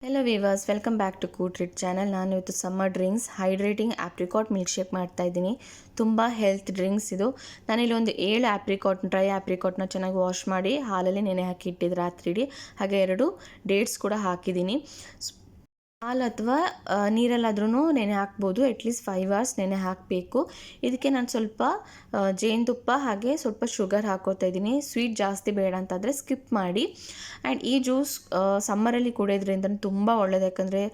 Hello viewers, welcome back to ಕೂಟ್ರಿಟ್ channel. ನಾನು ಇವತ್ತು summer drinks hydrating apricot milkshake ಮಾಡ್ತಾ ಇದ್ದೀನಿ. ತುಂಬ ಹೆಲ್ತ್ ಡ್ರಿಂಕ್ಸ್ ಇದು. ನಾನಿಲ್ಲಿ ಒಂದು 7 ಡ್ರೈ ಆಪ್ರಿಕಾಟ್ನ ಚೆನ್ನಾಗಿ ವಾಶ್ ಮಾಡಿ ಹಾಲಲ್ಲಿ ನೆನೆ ಹಾಕಿ ಇಟ್ಟಿದ್ದು ರಾತ್ರಿ ಇಡೀ. ಹಾಗೆ 2 ಡೇಟ್ಸ್ ಕೂಡ ಹಾಕಿದ್ದೀನಿ. ಹಾಲು ಅಥವಾ ನೀರಲ್ಲಾದ್ರೂ ನೆನೆ ಹಾಕ್ಬೋದು. ಅಟ್ಲೀಸ್ಟ್ 5 hours ನೆನೆ ಹಾಕಬೇಕು. ಇದಕ್ಕೆ ನಾನು ಸ್ವಲ್ಪ ಜೇನುತುಪ್ಪ ಹಾಗೆ ಸ್ವಲ್ಪ ಶುಗರ್ ಹಾಕೋತಾ ಇದ್ದೀನಿ. ಸ್ವೀಟ್ ಜಾಸ್ತಿ ಬೇಡ ಅಂತಾದರೆ ಸ್ಕಿಪ್ ಮಾಡಿ. ಆ್ಯಂಡ್ ಈ ಜ್ಯೂಸ್ ಸಮ್ಮರಲ್ಲಿ ಕುಡಿಯೋದ್ರಿಂದ ತುಂಬ ಒಳ್ಳೆಯದು. ಯಾಕಂದರೆ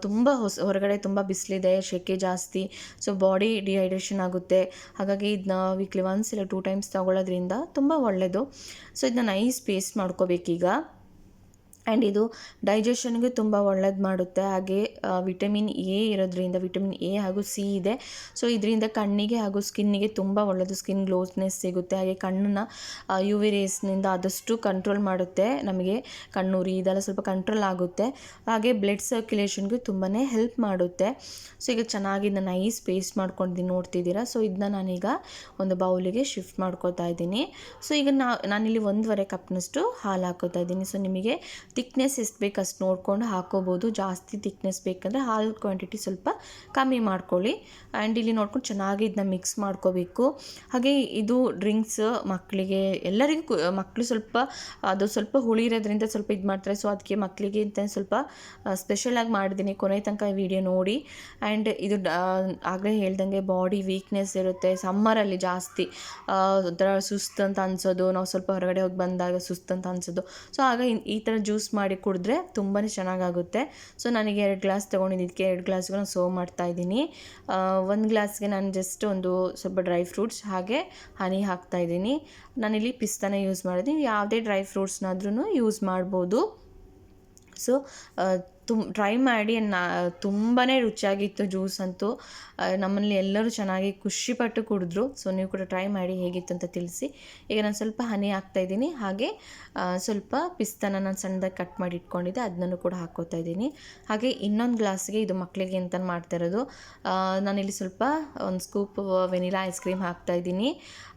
ತುಂಬ ಹೊರಗಡೆ ತುಂಬ ಬಿಸಿಲಿದೆ, ಸೆಕೆ ಜಾಸ್ತಿ, ಸೊ ಬಾಡಿ ಡಿಹೈಡ್ರೇಷನ್ ಆಗುತ್ತೆ. ಹಾಗಾಗಿ ಇದನ್ನ ವೀಕ್ಲಿ ಒನ್ಸ್ ಇಲ್ಲ 2 times ತಗೊಳ್ಳೋದ್ರಿಂದ ತುಂಬ ಒಳ್ಳೆಯದು. ಸೊ ಇದನ್ನ ನೈಸ್ ಪೇಸ್ಟ್ ಮಾಡ್ಕೋಬೇಕೀಗ. ಆ್ಯಂಡ್ ಇದು ಡೈಜೆಷನ್ಗೆ ತುಂಬ ಒಳ್ಳೇದು ಮಾಡುತ್ತೆ. ಹಾಗೆ ವಿಟಮಿನ್ ಎ ಇರೋದ್ರಿಂದ, ವಿಟಮಿನ್ ಎ ಹಾಗೂ ಸಿ ಇದೆ. ಸೊ ಇದರಿಂದ ಕಣ್ಣಿಗೆ ಹಾಗೂ ಸ್ಕಿನ್ನಿಗೆ ತುಂಬ ಒಳ್ಳೆಯದು. ಸ್ಕಿನ್ ಗ್ಲೋಸ್ನೆಸ್ ಸಿಗುತ್ತೆ. ಹಾಗೆ ಕಣ್ಣನ್ನ UV ರೇಸ್ನಿಂದ ಆದಷ್ಟು ಕಂಟ್ರೋಲ್ ಮಾಡುತ್ತೆ. ನಮಗೆ ಕಣ್ಣುರಿ ಇದೆಲ್ಲ ಸ್ವಲ್ಪ ಕಂಟ್ರೋಲ್ ಆಗುತ್ತೆ. ಹಾಗೆ ಬ್ಲಡ್ ಸರ್ಕ್ಯುಲೇಷನ್ಗೆ ತುಂಬಾ ಹೆಲ್ಪ್ ಮಾಡುತ್ತೆ. ಸೊ ಈಗ ಚೆನ್ನಾಗಿ ಇದನ್ನ ನೈಸ್ ಪೇಸ್ಟ್ ಮಾಡ್ಕೊಂಡಿದ್ದೀನಿ, ನೋಡ್ತಿದ್ದೀರಾ. ಸೊ ಇದನ್ನ ನಾನೀಗ ಒಂದು ಬೌಲಿಗೆ ಶಿಫ್ಟ್ ಮಾಡ್ಕೋತಾ ಇದ್ದೀನಿ. ಸೊ ಈಗ ನಾನಿಲ್ಲಿ 1.5 ಕಪ್ನಷ್ಟು ಹಾಲು ಹಾಕೋತಾ ಇದ್ದೀನಿ. ಸೊ ನಿಮಗೆ ಥಿಕ್ನೆಸ್ ಎಷ್ಟು ಬೇಕು ಅಷ್ಟು ನೋಡ್ಕೊಂಡು ಹಾಕೋಬೋದು. ಜಾಸ್ತಿ ಥಿಕ್ನೆಸ್ ಬೇಕಂದರೆ ಹಾಲು ಕ್ವಾಂಟಿಟಿ ಸ್ವಲ್ಪ ಕಮ್ಮಿ ಮಾಡ್ಕೊಳ್ಳಿ. ಆ್ಯಂಡ್ ಇಲ್ಲಿ ನೋಡ್ಕೊಂಡು ಚೆನ್ನಾಗಿ ಇದನ್ನ ಮಿಕ್ಸ್ ಮಾಡ್ಕೋಬೇಕು. ಹಾಗೆ ಇದು ಡ್ರಿಂಕ್ಸ್ ಮಕ್ಕಳಿಗೆ ಎಲ್ಲರಿಗೂ ಮಕ್ಕಳು ಸ್ವಲ್ಪ ಹುಳಿ ಇರೋದ್ರಿಂದ ಸ್ವಲ್ಪ ಇದು ಮಾಡ್ತಾರೆ. ಸೊ ಅದಕ್ಕೆ ಮಕ್ಕಳಿಗೆ ಅಂತ ಸ್ವಲ್ಪ ಸ್ಪೆಷಲಾಗಿ ಮಾಡಿದ್ದೀನಿ. ಕೊನೆ ತನಕ ವಿಡಿಯೋ ನೋಡಿ. ಆ್ಯಂಡ್ ಇದು ಆಗಲೇ ಹೇಳ್ದಂಗೆ ಬಾಡಿ ವೀಕ್ನೆಸ್ ಇರುತ್ತೆ ಸಮ್ಮರಲ್ಲಿ ಜಾಸ್ತಿ. ಒಂಥರ ಸುಸ್ತು ಅಂತ ಅನ್ಸೋದು, ನಾವು ಸ್ವಲ್ಪ ಹೊರಗಡೆ ಹೋಗಿ ಬಂದಾಗ ಸುಸ್ತು ಅಂತ ಅನ್ಸೋದು. ಸೊ ಆಗ ಈ ಥರ ಜ್ಯೂಸ್ ಮಾಡಿ ಕುಡಿದ್ರೆ ತುಂಬಾ ಚೆನ್ನಾಗಾಗುತ್ತೆ. ಸೊ ನನಗೆ 2 ಗ್ಲಾಸ್ ತೊಗೊಂಡಿದ್ದಕ್ಕೆ 2 ಗ್ಲಾಸ್ಗೂ ನಾನು ಸರ್ವ್ ಮಾಡ್ತಾಯಿದ್ದೀನಿ. 1 ಗ್ಲಾಸ್ಗೆ ನಾನು ಜಸ್ಟ್ ಒಂದು ಸ್ವಲ್ಪ ಡ್ರೈ ಫ್ರೂಟ್ಸ್ ಹಾಗೆ ಹನಿ ಹಾಕ್ತಾಯಿದ್ದೀನಿ. ನಾನಿಲ್ಲಿ ಪಿಸ್ತಾನ ಯೂಸ್ ಮಾಡಿದ್ದೀನಿ. ಯಾವುದೇ ಡ್ರೈ ಫ್ರೂಟ್ಸ್ನಾದ್ರೂ ಯೂಸ್ ಮಾಡ್ಬೋದು. ಸೊ ಟ್ರೈ ಮಾಡಿ. ತುಂಬಾ ರುಚಿಯಾಗಿತ್ತು ಜ್ಯೂಸ್ ಅಂತೂ. ನಮ್ಮಲ್ಲಿ ಎಲ್ಲರೂ ಚೆನ್ನಾಗಿ ಖುಷಿಪಟ್ಟು ಕುಡಿದ್ರು. ಸೊ ನೀವು ಕೂಡ ಟ್ರೈ ಮಾಡಿ ಹೇಗಿತ್ತು ಅಂತ ತಿಳಿಸಿ. ಈಗ ನಾನು ಸ್ವಲ್ಪ ಹನಿ ಹಾಕ್ತಾಯಿದ್ದೀನಿ. ಹಾಗೆ ಸ್ವಲ್ಪ ಪಿಸ್ತಾನ ನಾನು ಸಣ್ಣದಾಗಿ ಕಟ್ ಮಾಡಿ ಇಟ್ಕೊಂಡಿದ್ದೆ, ಅದನ್ನು ಕೂಡ ಹಾಕ್ಕೋತಾ ಇದ್ದೀನಿ. ಹಾಗೆ ಇನ್ನೊಂದು ಗ್ಲಾಸ್ಗೆ, ಇದು ಮಕ್ಕಳಿಗೆ ಅಂತ ಮಾಡ್ತಾ ಇರೋದು, ನಾನಿಲ್ಲಿ ಸ್ವಲ್ಪ ಒಂದು ಸ್ಕೂಪ್ ವೆನಿಲಾ ಐಸ್ ಕ್ರೀಮ್ ಹಾಕ್ತಾಯಿದ್ದೀನಿ.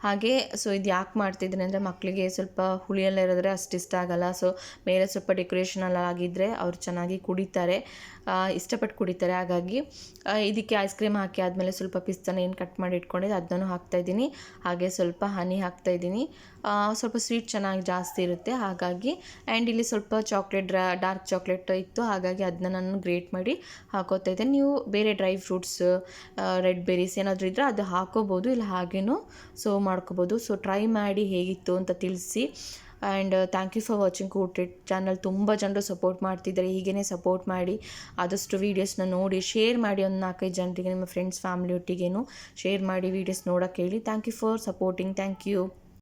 ಹಾಗೆ ಸೊ ಇದು ಯಾಕೆ ಮಾಡ್ತಿದ್ದೀನಿ ಅಂದರೆ ಮಕ್ಕಳಿಗೆ ಸ್ವಲ್ಪ ಹುಳಿಯೆಲ್ಲ ಇರೋದ್ರೆ ಅಷ್ಟು ಇಷ್ಟ ಆಗಲ್ಲ. ಸೊ ಮೇಲೆ ಸ್ವಲ್ಪ ಡೆಕೋರೇಷನ್ ಎಲ್ಲ ಆಗಿದ್ದರೆ ಅವ್ರು ಚೆನ್ನಾಗಿ ಕುಡಿತಾರೆ, ಇಷ್ಟಪಟ್ಟು ಕುಡಿತಾರೆ. ಹಾಗಾಗಿ ಇದಕ್ಕೆ ಐಸ್ ಕ್ರೀಮ್ ಹಾಕಿ ಆದಮೇಲೆ ಸ್ವಲ್ಪ ಪಿಸ್ತಾನ ಏನು ಕಟ್ ಮಾಡಿ ಇಟ್ಕೊಂಡಿದ್ದೆ ಅದನ್ನು ಹಾಕ್ತಾಯಿದ್ದೀನಿ. ಹಾಗೆ ಸ್ವಲ್ಪ ಹನಿ ಹಾಕ್ತಾಯಿದ್ದೀನಿ. ಸ್ವಲ್ಪ ಸ್ವೀಟ್ ಚೆನ್ನಾಗಿ ಜಾಸ್ತಿ ಇರುತ್ತೆ ಹಾಗಾಗಿ. ಆ್ಯಂಡ್ ಇಲ್ಲಿ ಸ್ವಲ್ಪ ಡಾರ್ಕ್ ಚಾಕ್ಲೇಟ್ ಇತ್ತು, ಹಾಗಾಗಿ ಅದನ್ನ ನಾನು ಗ್ರೇಟ್ ಮಾಡಿ ಹಾಕೋತಾ ಇದ್ದೆ. ನೀವು ಬೇರೆ ಡ್ರೈ ಫ್ರೂಟ್ಸ್, ರೆಡ್ ಬೆರೀಸ್ ಏನಾದರೂ ಇದ್ದರೆ ಅದು ಹಾಕೋಬೋದು, ಇಲ್ಲ ಹಾಗೇನೂ ಸರ್ವ್ ಮಾಡ್ಕೋಬೋದು. ಸೊ ಟ್ರೈ ಮಾಡಿ ಹೇಗಿತ್ತು ಅಂತ ತಿಳಿಸಿ. And thank you for watching ಕೂಟ್ರಿಟ್ ಚಾನಲ್. ತುಂಬ ಜನರು ಸಪೋರ್ಟ್ ಮಾಡ್ತಿದ್ದಾರೆ. ಹೀಗೇ ಸಪೋರ್ಟ್ ಮಾಡಿ ಆದಷ್ಟು ವೀಡಿಯೋಸ್ನ ನೋಡಿ ಶೇರ್ ಮಾಡಿ. ಒಂದು 4-5 ಜನರಿಗೆ, ನಿಮ್ಮ ಫ್ರೆಂಡ್ಸ್ ಫ್ಯಾಮಿಲಿ ಒಟ್ಟಿಗೇನು ಶೇರ್ ಮಾಡಿ ವೀಡಿಯೋಸ್ ನೋಡೋಕ್ಕೆ ಹೇಳಿ. Thank you for supporting. Thank you.